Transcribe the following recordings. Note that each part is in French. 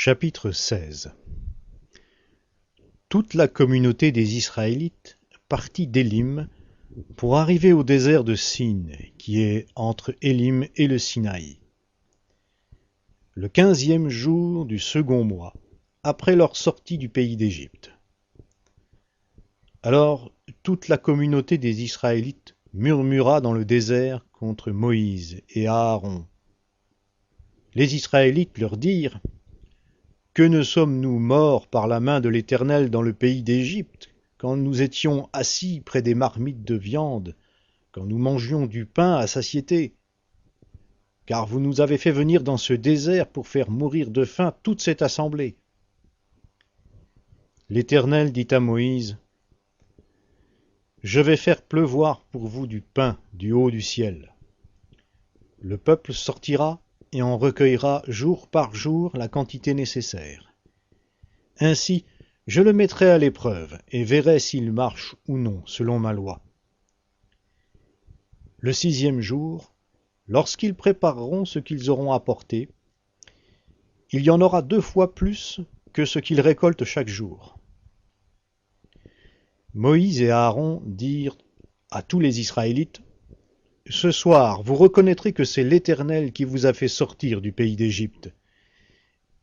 Chapitre 16. Toute la communauté des Israélites partit d'Élim pour arriver au désert de Sin, qui est entre Élim et le Sinaï. Le 15e jour du second mois, après leur sortie du pays d'Égypte. Alors toute la communauté des Israélites murmura dans le désert contre Moïse et Aaron. Les Israélites leur dirent: « Que ne sommes-nous morts par la main de l'Éternel dans le pays d'Égypte, quand nous étions assis près des marmites de viande, quand nous mangions du pain à satiété? Car vous nous avez fait venir dans ce désert pour faire mourir de faim toute cette assemblée. » L'Éternel dit à Moïse: « Je vais faire pleuvoir pour vous du pain du haut du ciel. Le peuple sortira et en recueillera jour par jour la quantité nécessaire. Ainsi, je le mettrai à l'épreuve et verrai s'il marche ou non selon ma loi. Le 6e jour, lorsqu'ils prépareront ce qu'ils auront apporté, il y en aura 2 fois plus que ce qu'ils récoltent chaque jour. » Moïse et Aaron dirent à tous les Israélites: « Ce soir, vous reconnaîtrez que c'est l'Éternel qui vous a fait sortir du pays d'Égypte.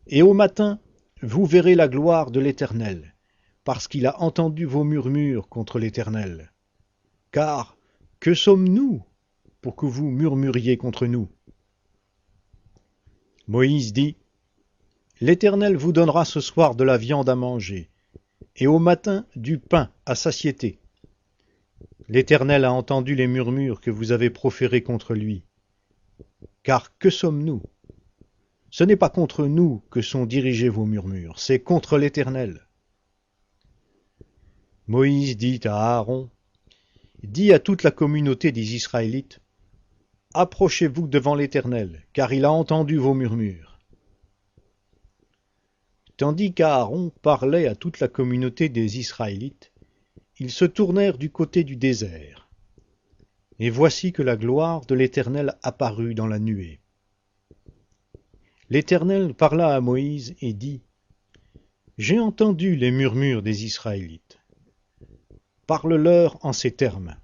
Et au matin, vous verrez la gloire de l'Éternel, parce qu'il a entendu vos murmures contre l'Éternel. Car que sommes-nous pour que vous murmuriez contre nous? » Moïse dit: « L'Éternel vous donnera ce soir de la viande à manger, et au matin du pain à satiété. L'Éternel a entendu les murmures que vous avez proférés contre lui. Car que sommes-nous? Ce n'est pas contre nous que sont dirigés vos murmures, c'est contre l'Éternel. » Moïse dit à Aaron: « Dis à toute la communauté des Israélites: Approchez-vous devant l'Éternel, car il a entendu vos murmures. » Tandis qu'Aaron parlait à toute la communauté des Israélites, ils se tournèrent du côté du désert. Et voici que la gloire de l'Éternel apparut dans la nuée. L'Éternel parla à Moïse et dit: « J'ai entendu les murmures des Israélites. Parle-leur en ces termes: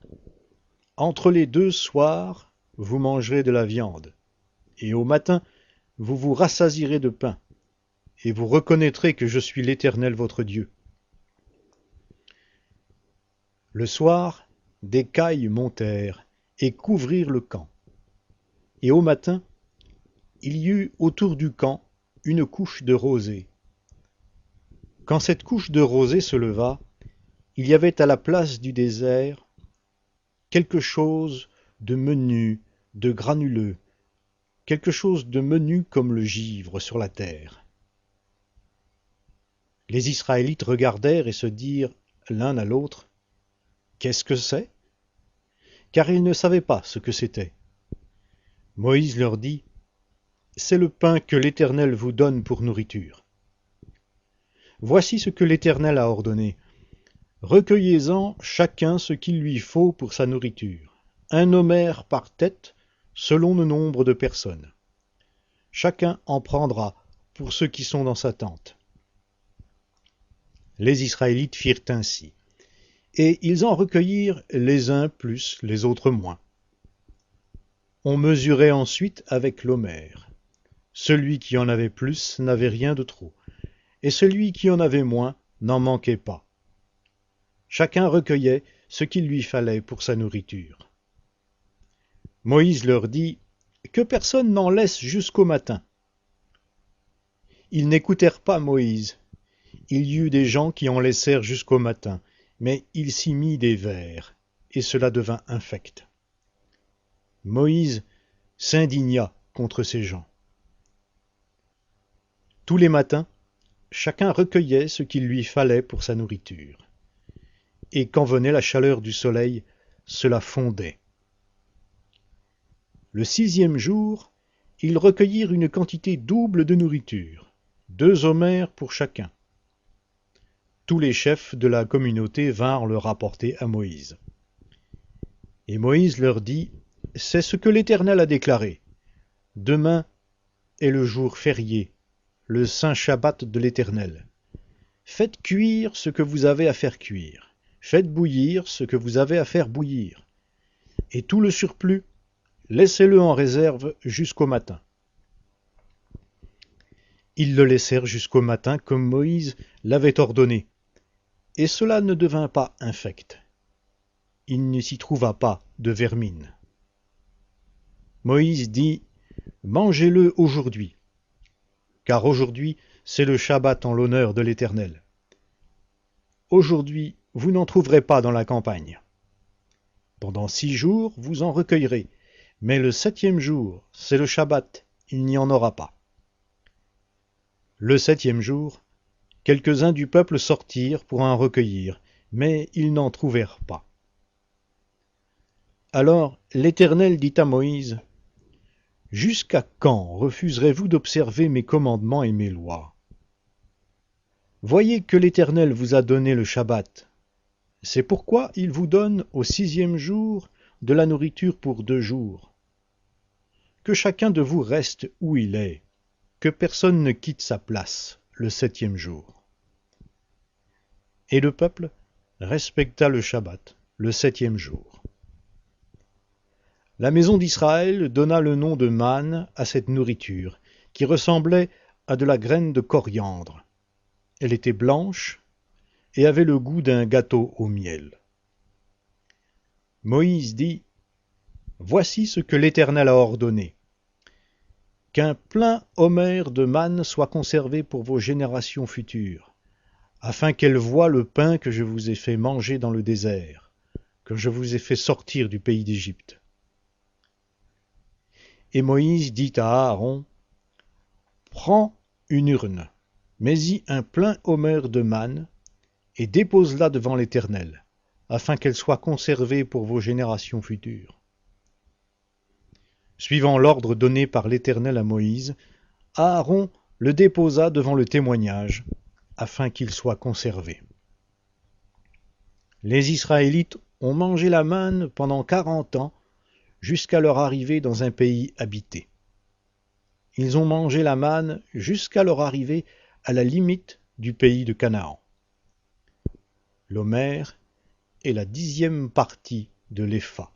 Entre les 2 soirs, vous mangerez de la viande, et au matin, vous vous rassasierez de pain, et vous reconnaîtrez que je suis l'Éternel votre Dieu. » Le soir, des cailles montèrent et couvrirent le camp. Et au matin, il y eut autour du camp une couche de rosée. Quand cette couche de rosée se leva, il y avait à la place du désert quelque chose de menu, de granuleux, quelque chose de menu comme le givre sur la terre. Les Israélites regardèrent et se dirent l'un à l'autre: « Qu'est-ce que c'est ?» Car ils ne savaient pas ce que c'était. Moïse leur dit: « C'est le pain que l'Éternel vous donne pour nourriture. Voici ce que l'Éternel a ordonné. Recueillez-en chacun ce qu'il lui faut pour sa nourriture, 1 omer par tête, selon le nombre de personnes. Chacun en prendra pour ceux qui sont dans sa tente. » Les Israélites firent ainsi, et ils en recueillirent les uns plus, les autres moins. On mesurait ensuite avec l'omer. Celui qui en avait plus n'avait rien de trop, et celui qui en avait moins n'en manquait pas. Chacun recueillait ce qu'il lui fallait pour sa nourriture. Moïse leur dit: « Que personne n'en laisse jusqu'au matin. » Ils n'écoutèrent pas Moïse. Il y eut des gens qui en laissèrent jusqu'au matin, mais il s'y mit des vers, et cela devint infect. Moïse s'indigna contre ces gens. Tous les matins, chacun recueillait ce qu'il lui fallait pour sa nourriture. Et quand venait la chaleur du soleil, cela fondait. Le 6e jour, ils recueillirent une quantité double de nourriture, 2 omers pour chacun. Tous les chefs de la communauté vinrent le rapporter à Moïse. Et Moïse leur dit: « C'est ce que l'Éternel a déclaré. Demain est le jour férié, le saint Shabbat de l'Éternel. Faites cuire ce que vous avez à faire cuire, faites bouillir ce que vous avez à faire bouillir, et tout le surplus, laissez-le en réserve jusqu'au matin. Ils le laissèrent jusqu'au matin comme Moïse l'avait ordonné, et cela ne devint pas infect. Il ne s'y trouva pas de vermine. Moïse dit, « Mangez-le aujourd'hui, car aujourd'hui c'est le Shabbat en l'honneur de l'Éternel. Aujourd'hui vous n'en trouverez pas dans la campagne. Pendant 6 jours vous en recueillerez, mais le 7e jour c'est le Shabbat, il n'y en aura pas. » Le 7e jour, quelques-uns du peuple sortirent pour en recueillir, mais ils n'en trouvèrent pas. Alors l'Éternel dit à Moïse, « Jusqu'à quand refuserez-vous d'observer mes commandements et mes lois? Voyez que l'Éternel vous a donné le Shabbat. C'est pourquoi il vous donne au 6e jour de la nourriture pour 2 jours. Que chacun de vous reste où il est, que personne ne quitte sa place le 7e jour. » Et le peuple respecta le Shabbat le 7e jour. La maison d'Israël donna le nom de manne à cette nourriture, qui ressemblait à de la graine de coriandre. Elle était blanche et avait le goût d'un gâteau au miel. Moïse dit, « Voici ce que l'Éternel a ordonné. Qu'un plein homère de manne soit conservé pour vos générations futures, afin qu'elles voient le pain que je vous ai fait manger dans le désert, que je vous ai fait sortir du pays d'Égypte. » Et Moïse dit à Aaron, « Prends une urne, mets-y un plein homère de manne, et dépose-la devant l'Éternel, afin qu'elle soit conservée pour vos générations futures. » Suivant l'ordre donné par l'Éternel à Moïse, Aaron le déposa devant le témoignage, afin qu'il soit conservé. Les Israélites ont mangé la manne pendant 40 ans, jusqu'à leur arrivée dans un pays habité. Ils ont mangé la manne jusqu'à leur arrivée à la limite du pays de Canaan. L'homère est la 10e partie de l'épha.